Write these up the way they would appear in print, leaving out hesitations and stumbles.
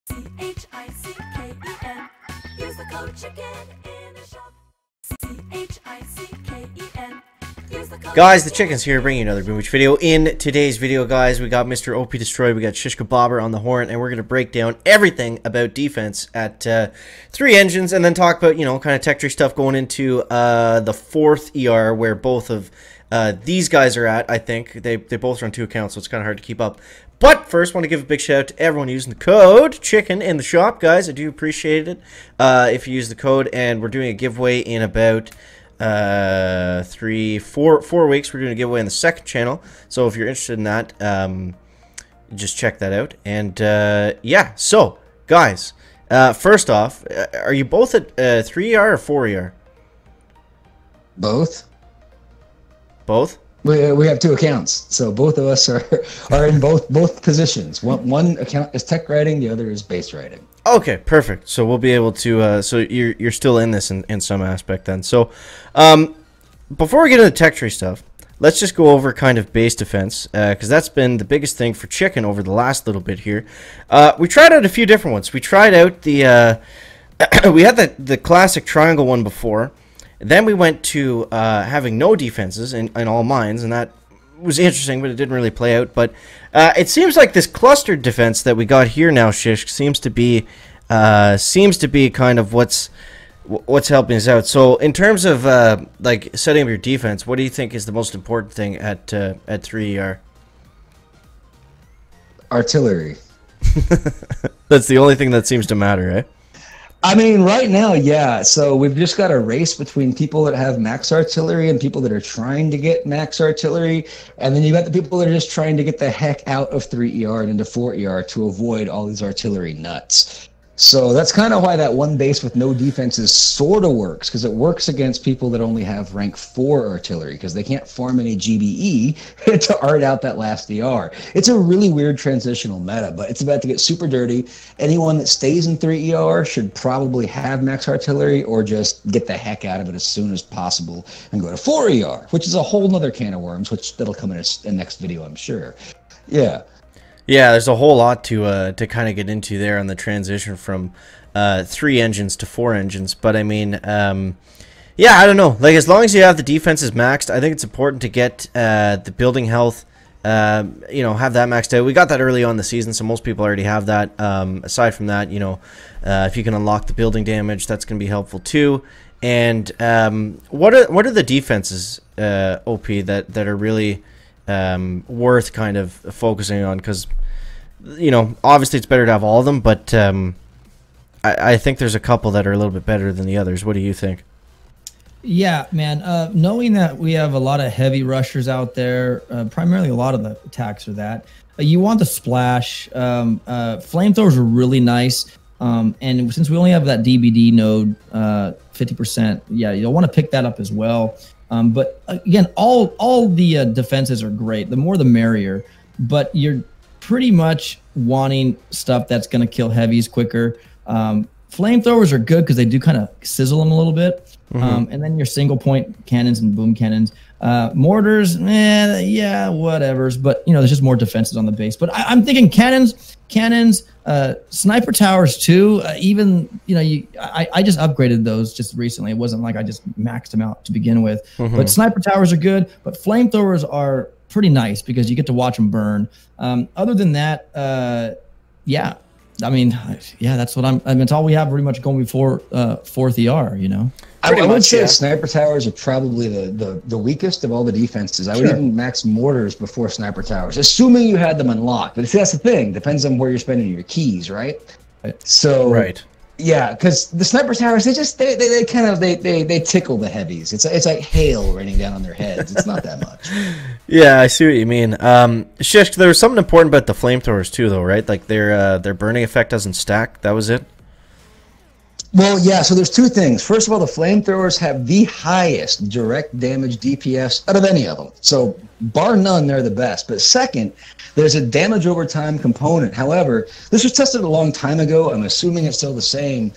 CHICKEN. Use the code chicken in the shop. CHICKEN. Use the code Guys, the Chicken's here bringing you another Beach video. In today's video, guys, we got Mr. OP Destroy, we got Shishka Bobber on the horn, and we're going to break down everything about defense at 3 engines, and then talk about, you know, kind of tech tree stuff going into the 4th ER, where both of these guys are at. I think they both run 2 accounts, so it's kind of hard to keep up. But first, want to give a big shout out to everyone using the code CHICKEN in the shop, guys. I do appreciate it if you use the code, and we're doing a giveaway in about 4 weeks. We're doing a giveaway on the 2nd channel, so if you're interested in that, just check that out. And yeah, so guys, first off, are you both at 3ER or 4ER? Both. Both? We have 2 accounts, so both of us are in both positions. One account is tech writing, the other is base writing. Okay, perfect. So we'll be able to. So you're still in this in some aspect then. So before we get into the tech tree stuff, let's just go over kind of base defense, because that's been the biggest thing for Chicken over the last little bit here. We tried out a few different ones. We tried out the we had the classic triangle one before. Then we went to having no defenses in all mines, and that was interesting, but it didn't really play out. But it seems like this clustered defense that we got here now, Shish, seems to be kind of what's helping us out. So in terms of like setting up your defense, what do you think is the most important thing at 3ER? Artillery. That's the only thing that seems to matter, right? I mean, right now, yeah. So we've just got a race between people that have max artillery and people that are trying to get max artillery. And then you got the people that are just trying to get the heck out of 3ER and into 4ER to avoid all these artillery nuts. So that's kind of why that one base with no defenses sort of works, because it works against people that only have rank 4 artillery, because they can't farm any GBE to art out that last ER. It's a really weird transitional meta, but it's about to get super dirty. Anyone that stays in 3ER should probably have max artillery or just get the heck out of it as soon as possible and go to 4ER, which is a whole nother can of worms, which that'll come in a next video, I'm sure. Yeah. Yeah, there's a whole lot to kind of get into there on the transition from 3 engines to 4 engines. But I mean, yeah, I don't know. Like, as long as you have the defenses maxed, I think it's important to get the building health, you know, have that maxed out. We got that early on in the season, so most people already have that. Aside from that, you know, if you can unlock the building damage, that's going to be helpful too. And what are the defenses, OP, that are really worth kind of focusing on? Because, you know, obviously it's better to have all of them, but I think there's a couple that are a little bit better than the others. What do you think? Yeah, man, knowing that we have a lot of heavy rushers out there, primarily a lot of the attacks are that, you want the splash. Flamethrowers are really nice, and since we only have that DBD node 50%, yeah, you'll want to pick that up as well. But again, all the defenses are great. The more the merrier, but you're pretty much wanting stuff that's going to kill heavies quicker. Flamethrowers are good because they do kind of sizzle them a little bit. And then your single point cannons and boom cannons. Mortars, yeah, whatevers. But, you know, there's just more defenses on the base. But I'm thinking cannons, sniper towers too. Even, you know, I just upgraded those just recently. It wasn't like I just maxed them out to begin with. But sniper towers are good. But flamethrowers are pretty nice because you get to watch them burn. Other than that, yeah. I mean, yeah, that's what I mean, it's all we have pretty much going before 4th ER, you know? I would say sniper towers are probably the weakest of all the defenses. I would even max mortars before sniper towers, assuming you had them unlocked. But see, that's the thing. Depends on where you're spending your keys, right? So, right. Yeah, because the sniper towers, they kind of tickle the heavies. It's like hail raining down on their heads. It's not that much. Yeah, I see what you mean. Shish, there was something important about the flamethrowers too, though, right? Like their burning effect doesn't stack. That was it. Well, yeah, so there's 2 things. First of all, the flamethrowers have the highest direct damage DPS out of any of them. So, bar none, they're the best. But second, there's a damage over time component. However, this was tested a long time ago. I'm assuming it's still the same.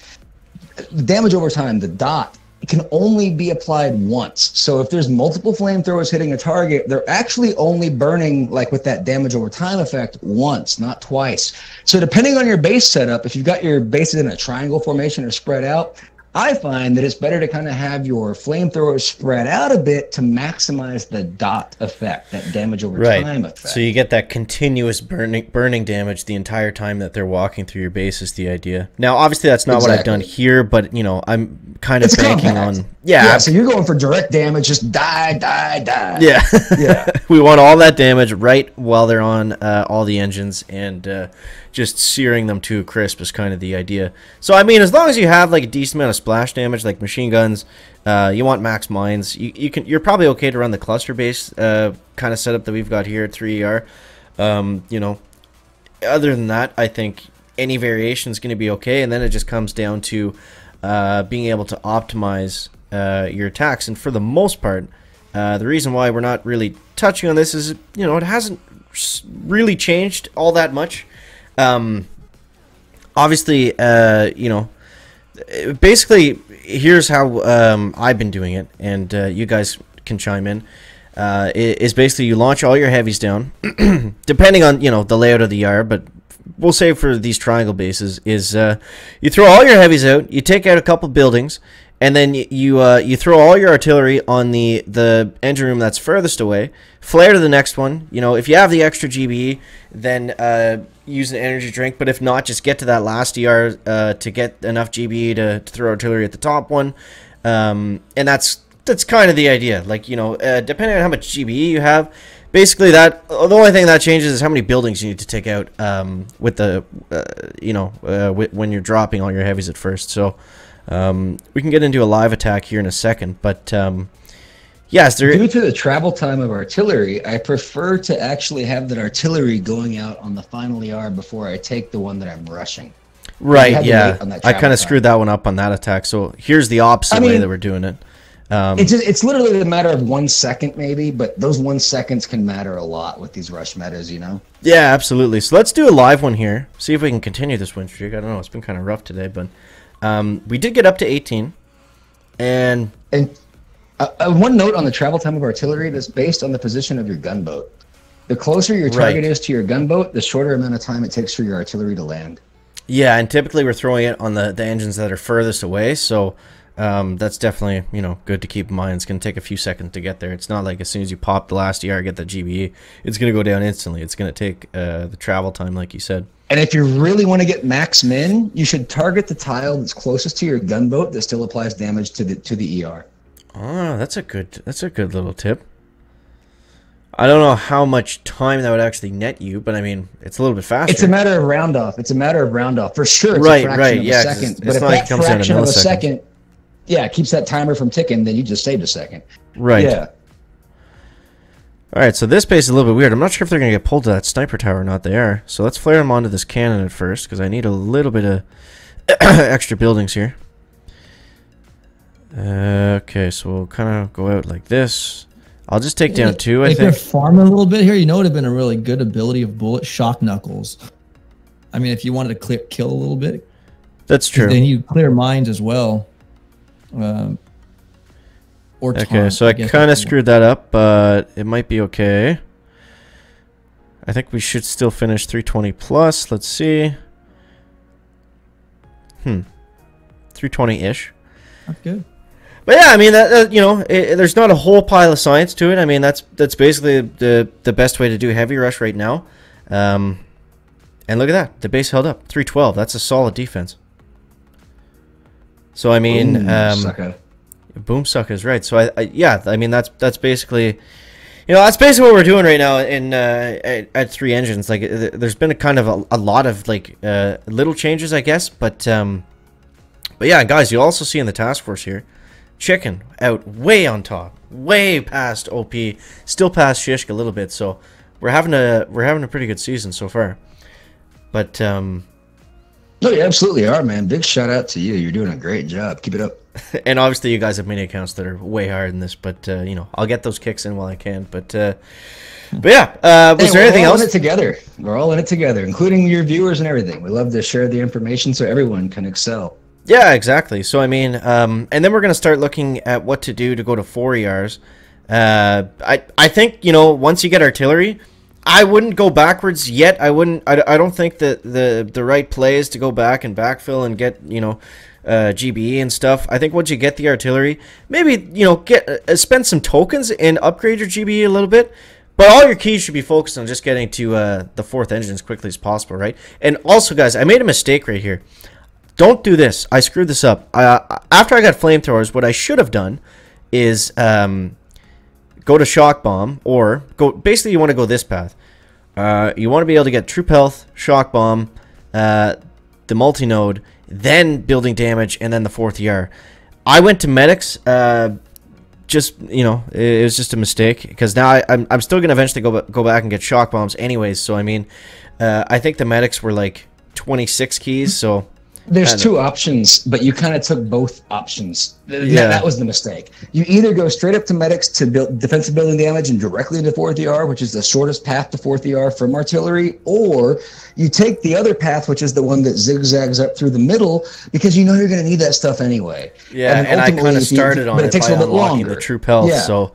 Damage over time, the dot can only be applied once. So if there's multiple flamethrowers hitting a target, they're actually only burning, like with that damage over time effect, once, not twice. So depending on your base setup, if you've got your bases in a triangle formation or spread out, I find that it's better to kind of have your flamethrowers spread out a bit to maximize the dot effect, that damage over time effect. So you get that continuous burning damage the entire time that they're walking through your base is the idea. Now, obviously, that's not what I've done here, but, you know, I'm kind of banking on... Yeah, so you're going for direct damage, just die, die, die. Yeah. Yeah. We want all that damage right while they're on all the engines, and just searing them to a crisp is kind of the idea. So, I mean, as long as you have, like, a decent amount of splash damage, like machine guns, you want max mines, you're probably okay to run the cluster base kind of setup that we've got here at 3ER. You know, other than that, I think any variation is going to be okay, and then it just comes down to being able to optimize your attacks. And for the most part, the reason why we're not really touching on this is, you know, it hasn't really changed all that much. Obviously, you know, basically, here's how I've been doing it, and you guys can chime in. Is basically you launch all your heavies down, depending on, you know, the layout of the yard, but we'll say for these triangle bases is you throw all your heavies out, you take out a couple buildings, and then you throw all your artillery on the engine room that's furthest away, flare to the next one. You know, if you have the extra GBE, then use an energy drink, but if not, just get to that last ER to get enough GBE to throw artillery at the top one, and that's kind of the idea. Like, you know, depending on how much GBE you have, basically that the only thing that changes is how many buildings you need to take out with the you know, when you're dropping all your heavies at first. So we can get into a live attack here in a second, but yes, due to the travel time of artillery, I prefer to actually have that artillery going out on the final ER before I take the one that I'm rushing. Right, yeah. I kind of screwed that one up on that attack. So here's the opposite way that we're doing it. It's literally a matter of 1 second maybe, but those 1 seconds can matter a lot with these rush metas, you know? Yeah, absolutely. So let's do a live one here. See if we can continue this win streak. I don't know. It's been kind of rough today, but we did get up to 18. And one note on the travel time of artillery, that's based on the position of your gunboat. The closer your target is to your gunboat, the shorter amount of time it takes for your artillery to land. Yeah, and typically we're throwing it on the engines that are furthest away, so that's definitely, you know, good to keep in mind. It's going to take a few seconds to get there. It's not like as soon as you pop the last ER, get the GBE, it's going to go down instantly. It's going to take the travel time, like you said. And if you really want to get max min, you should target the tile that's closest to your gunboat that still applies damage to the ER. Oh, that's a good little tip. I don't know how much time that would actually net you, but I mean, it's a little bit faster. It's a matter of round off. It's a matter of round off. For sure, it's a fraction of a second. But if that fraction of a second, yeah, it keeps that timer from ticking, then you just saved a second. Right. Yeah. All right, so this base is a little bit weird. I'm not sure if they're going to get pulled to that sniper tower or not. They are. So let's flare them onto this cannon at first, because I need a little bit of extra buildings here. Okay, so we'll kind of go out like this. I'll just take down two, I think. If you're farming a little bit here, you know it would have been a really good ability of bullet shock knuckles. I mean, if you wanted to kill a little bit. That's true. Then you clear mines as well. Or okay, so I kind of screwed that up, but it might be okay. I think we should still finish 320 plus. Let's see. 320-ish. That's good. But yeah, I mean, you know, there's not a whole pile of science to it. I mean, that's basically the best way to do heavy rush right now. And look at that, the base held up 312. That's a solid defense. So I mean, boom suckers, right? So yeah, I mean that's basically, you know, that's basically what we're doing right now in at 3 engines. Like there's been a kind of a lot of like little changes, I guess, but yeah, guys, you'll also see in the task force here. Chicken out way on top, way past OP, still past Shishk a little bit. So we're having a pretty good season so far. But no, you absolutely are, man. Big shout out to you. You're doing a great job. Keep it up. And obviously, you guys have mini accounts that are way higher than this. But you know, I'll get those kicks in while I can. But yeah, was there anything else? We're all in it together. We're all in it together, including your viewers and everything. We love to share the information so everyone can excel. Yeah, exactly. So I mean, and then we're gonna start looking at what to do to go to 4 ERs. I think, you know, once you get artillery, I wouldn't go backwards yet. I wouldn't. I don't think that the right play is to go back and backfill and get, you know, GBE and stuff. I think once you get the artillery, maybe, you know, get spend some tokens and upgrade your GBE a little bit. But all your keys should be focused on just getting to the 4th engine as quickly as possible, right? And also, guys, I made a mistake right here. Don't do this. I screwed this up. After I got flamethrowers, what I should have done is go to shock bomb, or go. Basically, you want to go this path. You want to be able to get troop health, shock bomb, the multi-node, then building damage, and then the 4th ER. I went to medics. Just, you know, it was just a mistake, because now I'm still gonna eventually go back and get shock bombs anyways. So I mean, I think the medics were like 26 keys. So there's 2 options, but you kind of took both options. Yeah. That was the mistake. You either go straight up to medics to build defensive building damage and directly into 4th ER, which is the shortest path to 4th ER from artillery, or you take the other path, which is the one that zigzags up through the middle, because you know you're going to need that stuff anyway. Yeah, and I kind of started on it by unlocking the troop health. Yeah. So,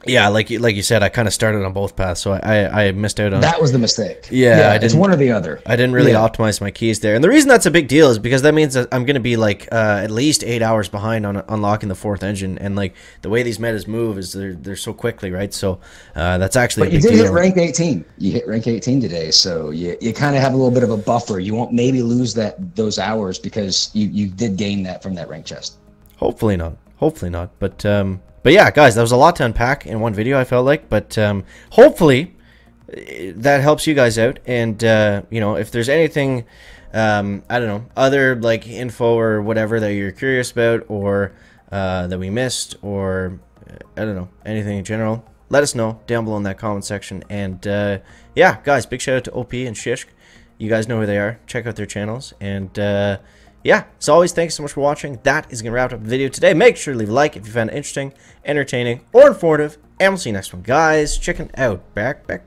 yeah, like you said, I kind of started on both paths, so I missed out on that. Was the mistake. Yeah, it's one or the other. I didn't really optimize my keys there, and the reason that's a big deal is because that means that I'm going to be like at least 8 hours behind on unlocking the 4th engine, and like the way these metas move is they're so quickly, right? So that's actually. But you did hit rank 18. You hit rank 18 today, so you kind of have a little bit of a buffer. You won't maybe lose those hours because you did gain that from that rank chest. Hopefully not. But yeah, guys, that was a lot to unpack in one video, I felt like. But hopefully that helps you guys out. And, you know, if there's anything, I don't know, other like info or whatever that you're curious about, or that we missed, or I don't know, anything in general, let us know down below in that comment section. And yeah, guys, big shout out to OP and Shishk. You guys know who they are. Check out their channels. And yeah, as always, thanks so much for watching. That is going to wrap up the video today. Make sure to leave a like if you found it interesting, entertaining, or informative. And we'll see you next one, guys. Checking out. Back.